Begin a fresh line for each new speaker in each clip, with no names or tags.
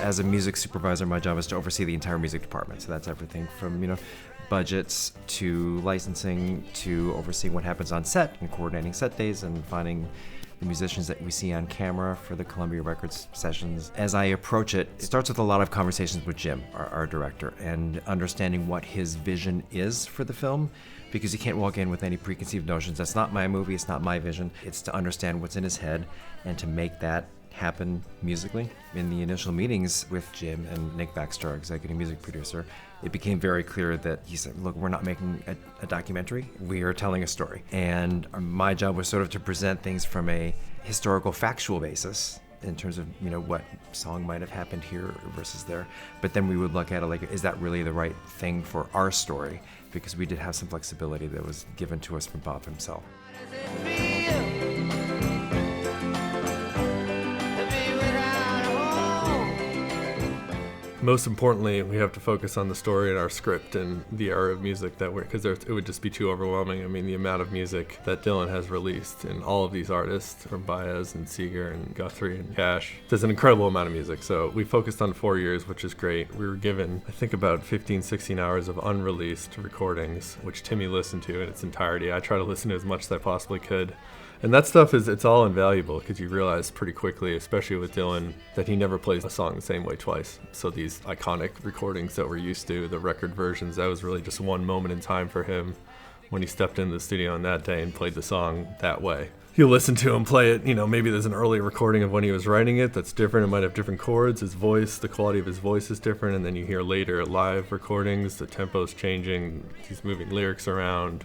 As a music supervisor, my job is to oversee the entire music department. So that's everything from, budgets to licensing to overseeing what happens on set and coordinating set days and finding the musicians that we see on camera for the Columbia Records sessions. As I approach it, it starts with a lot of conversations with Jim, our director, and understanding what his vision is for the film, because you can't walk in with any preconceived notions. That's not my movie, it's not my vision. It's to understand what's in his head and to make that happen musically. In the initial meetings with Jim and Nick Baxter, our executive music producer, it became very clear that he said, look, we're not making a documentary, we are telling a story. And my job was sort of to present things from a historical, factual basis in terms of, what song might have happened here versus there. But then we would look at it like, is that really the right thing for our story? Because we did have some flexibility that was given to us from Bob himself.
Most importantly, we have to focus on the story and our script and the era of music that because it would just be too overwhelming. I mean, the amount of music that Dylan has released and all of these artists from Baez and Seeger and Guthrie and Cash, there's an incredible amount of music. So we focused on 4 years, which is great. We were given, I think, about 15, 16 hours of unreleased recordings, which Timmy listened to in its entirety. I try to listen to as much as I possibly could. And that stuff it's all invaluable because you realize pretty quickly, especially with Dylan, that he never plays a song the same way twice. So these iconic recordings that we're used to, the record versions, that was really just one moment in time for him when he stepped into the studio on that day and played the song that way. You listen to him play it, maybe there's an early recording of when he was writing it that's different. It might have different chords, his voice, the quality of his voice is different. And then you hear later live recordings, the tempo's changing, he's moving lyrics around.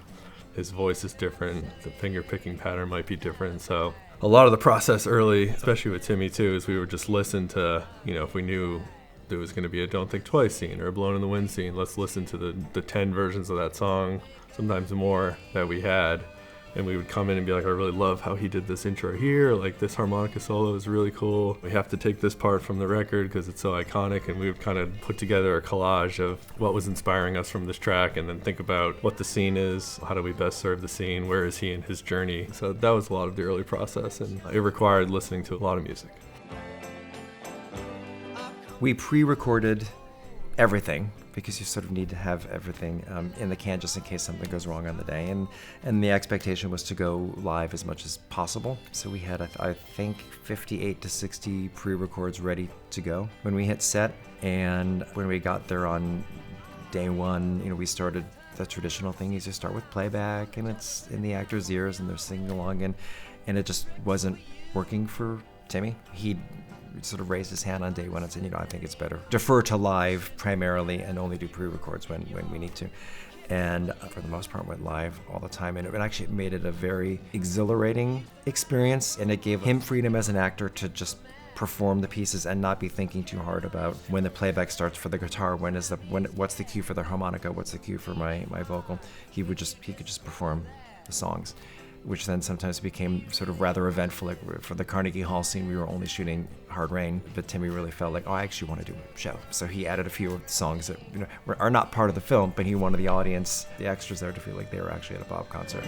His voice is different, the finger picking pattern might be different. So a lot of the process early, especially with Timmy too, is we would just listen to, if we knew there was going to be a Don't Think Twice scene or a Blown in the Wind scene, let's listen to the 10 versions of that song, sometimes more, that we had. And we would come in and be like, I really love how he did this intro here, like this harmonica solo is really cool. We have to take this part from the record because it's so iconic. And we would kind of put together a collage of what was inspiring us from this track and then think about what the scene is, how do we best serve the scene, where is he in his journey. So that was a lot of the early process, and it required listening to a lot of music.
We pre-recorded everything because you sort of need to have everything in the can just in case something goes wrong on the day. And the expectation was to go live as much as possible. So we had, I think, 58 to 60 pre-records ready to go when we hit set. And when we got there on day one, we started the traditional thing. You just start with playback, and it's in the actor's ears, and they're singing along, and it just wasn't working for Timmy. He sort of raised his hand on day one and said, I think it's better defer to live primarily and only do pre-records when we need to. And for the most part went live all the time, and it actually made it a very exhilarating experience, and it gave him freedom as an actor to just perform the pieces and not be thinking too hard about when the playback starts for the guitar, what's the cue for the harmonica, what's the cue for my vocal. He could just perform the songs, which then sometimes became sort of rather eventful. Like for the Carnegie Hall scene, we were only shooting Hard Rain, but Timmy really felt like, I actually want to do a show. So he added a few of the songs that are not part of the film, but he wanted the audience, the extras there, to feel like they were actually at a Bob concert.